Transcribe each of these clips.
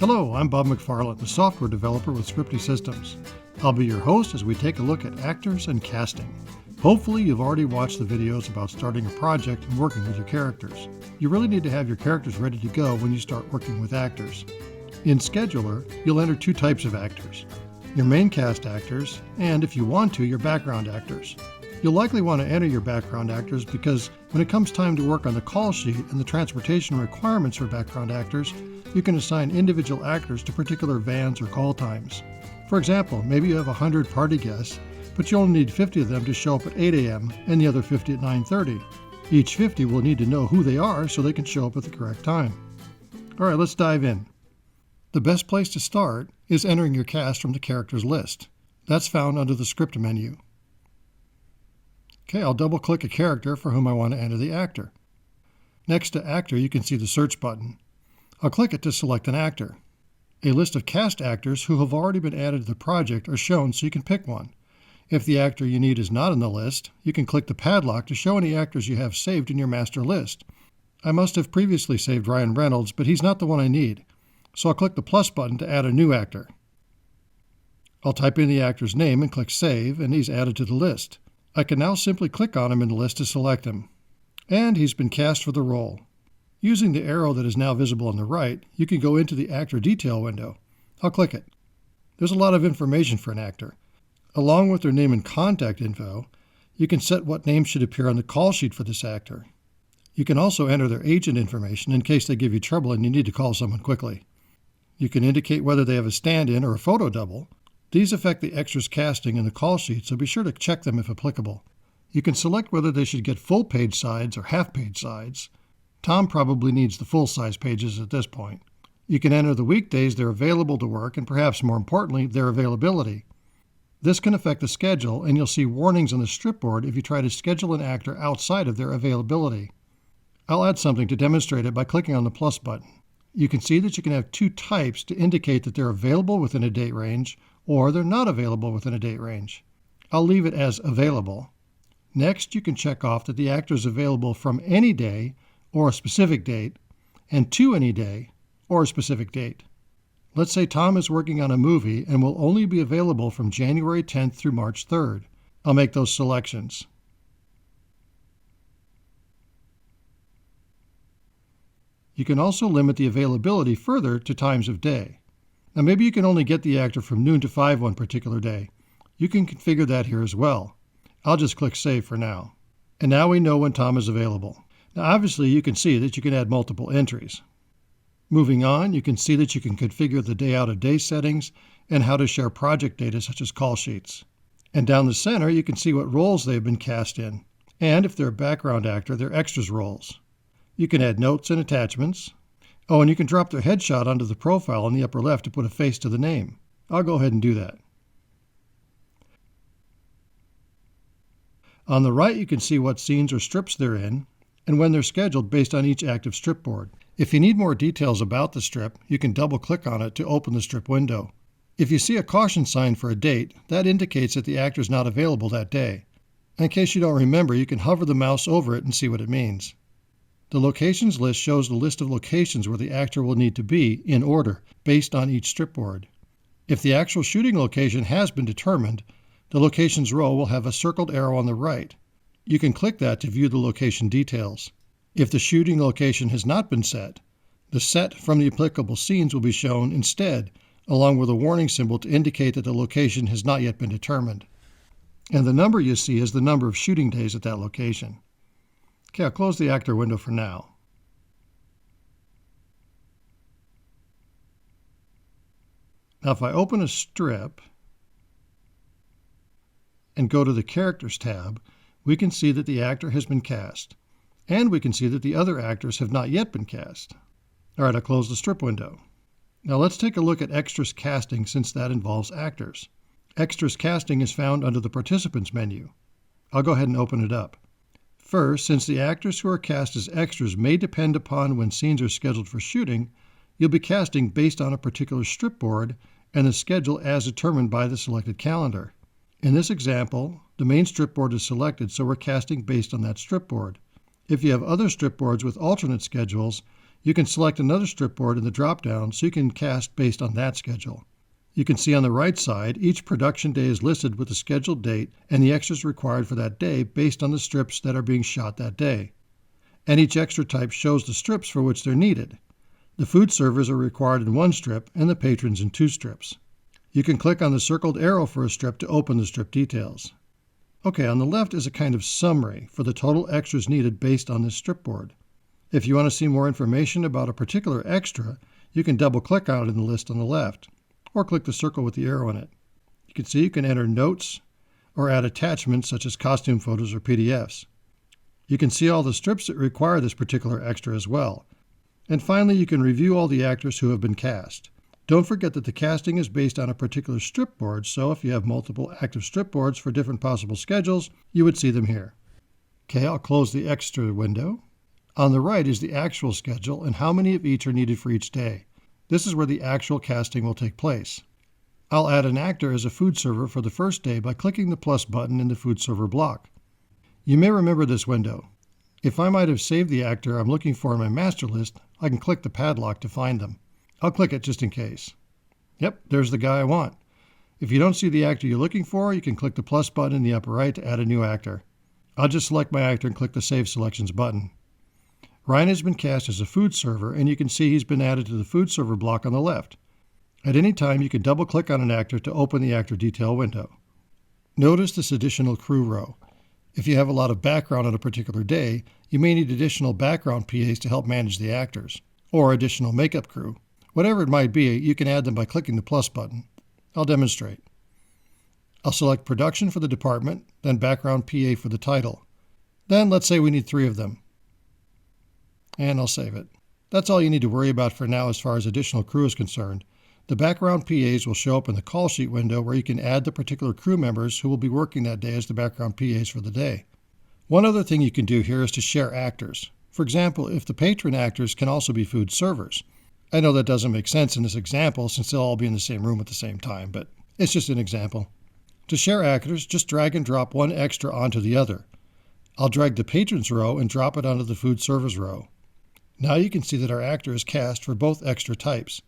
Hello, I'm Bob McFarland, the software developer with Scripty Systems. I'll be your host as we take a look at actors and casting. Hopefully you've already watched the videos about starting a project and working with your characters. You really need to have your characters ready to go when you start working with actors. In Scheduler, you'll enter two types of actors: your main cast actors, and if you want to, your background actors. You'll likely want to enter your background actors because when it comes time to work on the call sheet and the transportation requirements for background actors, you can assign individual actors to particular vans or call times. For example, maybe you have 100 party guests, but you only need 50 of them to show up at 8 a.m. and the other 50 at 9:30. Each 50 will need to know who they are so they can show up at the correct time. All right, let's dive in. The best place to start is entering your cast from the characters list. That's found under the script menu. Okay, I'll double-click a character for whom I want to enter the actor. Next to actor, you can see the search button. I'll click it to select an actor. A list of cast actors who have already been added to the project are shown so you can pick one. If the actor you need is not in the list, you can click the padlock to show any actors you have saved in your master list. I must have previously saved Ryan Reynolds, but he's not the one I need, so I'll click the plus button to add a new actor. I'll type in the actor's name and click Save, and he's added to the list. I can now simply click on him in the list to select him. And he's been cast for the role. Using the arrow that is now visible on the right, you can go into the actor detail window. I'll click it. There's a lot of information for an actor. Along with their name and contact info, you can set what name should appear on the call sheet for this actor. You can also enter their agent information in case they give you trouble and you need to call someone quickly. You can indicate whether they have a stand-in or a photo double. These affect the extras casting in the call sheet, so be sure to check them if applicable. You can select whether they should get full-page sides or half-page sides. Tom probably needs the full-size pages at this point. You can enter the weekdays they're available to work and perhaps more importantly, their availability. This can affect the schedule, and you'll see warnings on the stripboard if you try to schedule an actor outside of their availability. I'll add something to demonstrate it by clicking on the plus button. You can see that you can have two types to indicate that they're available within a date range or they're not available within a date range. I'll leave it as available. Next, you can check off that the actor is available from any day or a specific date and to any day or a specific date. Let's say Tom is working on a movie and will only be available from January 10th through March 3rd. I'll make those selections. You can also limit the availability further to times of day. Now maybe you can only get the actor from noon to 5 one particular day. You can configure that here as well. I'll just click Save for now. And now we know when Tom is available. Now obviously you can see that you can add multiple entries. Moving on, you can see that you can configure the day out of day settings and how to share project data such as call sheets. And down the center you can see what roles they've been cast in, and if they're a background actor, their extras roles. You can add notes and attachments. Oh, and you can drop their headshot onto the profile in the upper left to put a face to the name. I'll go ahead and do that. On the right, you can see what scenes or strips they're in and when they're scheduled based on each active strip board. If you need more details about the strip, you can double-click on it to open the strip window. If you see a caution sign for a date, that indicates that the actor is not available that day. In case you don't remember, you can hover the mouse over it and see what it means. The locations list shows the list of locations where the actor will need to be in order based on each strip board. If the actual shooting location has been determined, the locations row will have a circled arrow on the right. You can click that to view the location details. If the shooting location has not been set, the set from the applicable scenes will be shown instead, along with a warning symbol to indicate that the location has not yet been determined. And the number you see is the number of shooting days at that location. Okay, I'll close the actor window for now. Now if I open a strip and go to the Characters tab, we can see that the actor has been cast, and we can see that the other actors have not yet been cast. All right, I'll close the strip window. Now let's take a look at Extras Casting since that involves actors. Extras Casting is found under the Participants menu. I'll go ahead and open it up. First, since the actors who are cast as extras may depend upon when scenes are scheduled for shooting, you'll be casting based on a particular strip board and the schedule as determined by the selected calendar. In this example, the main strip board is selected, so we're casting based on that strip board. If you have other strip boards with alternate schedules, You can select another strip board in the drop-down so you can cast based on that schedule. You can see on the right side, each production day is listed with the scheduled date and the extras required for that day based on the strips that are being shot that day. And each extra type shows the strips for which they're needed. The food servers are required in 1 strip and the patrons in 2 strips. You can click on the circled arrow for a strip to open the strip details. Okay, on the left is a kind of summary for the total extras needed based on this strip board. If you want to see more information about a particular extra, you can double-click on it in the list on the left, or click the circle with the arrow in it. You can see you can enter notes or add attachments such as costume photos or PDFs. You can see all the strips that require this particular extra as well. And finally, you can review all the actors who have been cast. Don't forget that the casting is based on a particular strip board, so if you have multiple active strip boards for different possible schedules, you would see them here. Okay, I'll close the extra window. On the right is the actual schedule and how many of each are needed for each day. This is where the actual casting will take place. I'll add an actor as a food server for the first day by clicking the plus button in the food server block. You may remember this window. If I might have saved the actor I'm looking for in my master list, I can click the padlock to find them. I'll click it just in case. Yep, there's the guy I want. If you don't see the actor you're looking for, you can click the plus button in the upper right to add a new actor. I'll just select my actor and click the Save Selections button. Ryan has been cast as a food server, and you can see he's been added to the food server block on the left. At any time, you can double-click on an actor to open the actor detail window. Notice this additional crew row. If you have a lot of background on a particular day, you may need additional background PAs to help manage the actors, or additional makeup crew. Whatever it might be, you can add them by clicking the plus button. I'll demonstrate. I'll select Production for the department, then Background PA for the title. Then let's say we need 3 of them. And I'll save it. That's all you need to worry about for now as far as additional crew is concerned. The background PAs will show up in the call sheet window where you can add the particular crew members who will be working that day as the background PAs for the day. One other thing you can do here is to share actors. For example, if the patron actors can also be food servers. I know that doesn't make sense in this example since they'll all be in the same room at the same time, but it's just an example. To share actors, just drag and drop one extra onto the other. I'll drag the patrons row and drop it onto the food servers row. Now you can see that our actor is cast for both extra types.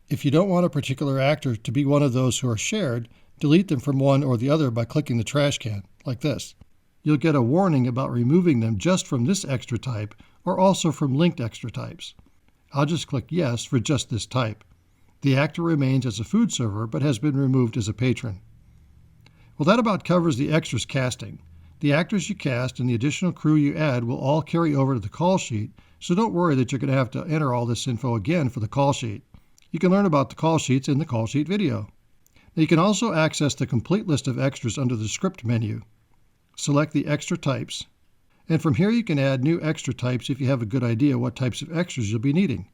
If you don't want a particular actor to be one of those who are shared, delete them from one or the other by clicking the trash can, like this. You'll get a warning about removing them just from this extra type or also from linked extra types. I'll just click Yes for just this type. The actor remains as a food server but has been removed as a patron. Well, that about covers the extras casting. The actors you cast and the additional crew you add will all carry over to the call sheet, so don't worry that you're going to have to enter all this info again for the call sheet. You can learn about the call sheets in the call sheet video. Now you can also access the complete list of extras under the script menu. Select the extra types, and from here you can add new extra types if you have a good idea what types of extras you'll be needing.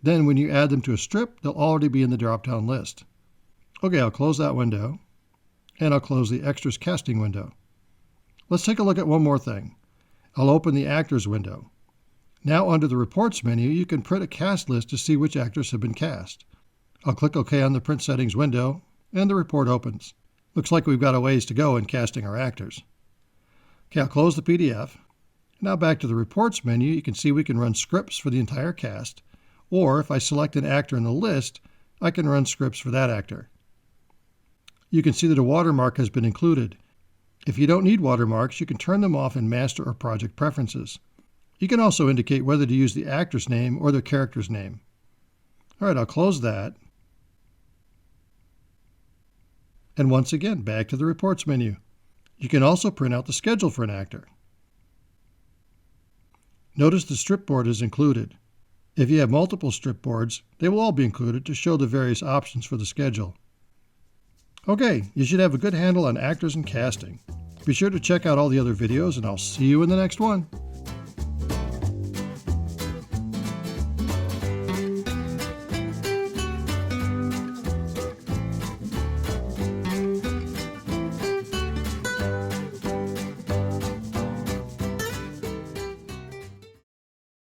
Then when you add them to a strip, they'll already be in the drop-down list. Okay, I'll close that window, and I'll close the extras casting window. Let's take a look at one more thing. I'll open the actors window. Now under the reports menu, you can print a cast list to see which actors have been cast. I'll click OK on the print settings window, and the report opens. Looks like we've got a ways to go in casting our actors. Okay, I'll close the PDF. Now back to the reports menu, you can see we can run scripts for the entire cast, or if I select an actor in the list, I can run scripts for that actor. You can see that a watermark has been included. If you don't need watermarks, you can turn them off in Master or Project Preferences. You can also indicate whether to use the actor's name or their character's name. All right, I'll close that. And once again, back to the Reports menu. You can also print out the schedule for an actor. Notice the strip board is included. If you have multiple strip boards, they will all be included to show the various options for the schedule. Okay, you should have a good handle on actors and casting. Be sure to check out all the other videos, and I'll see you in the next one.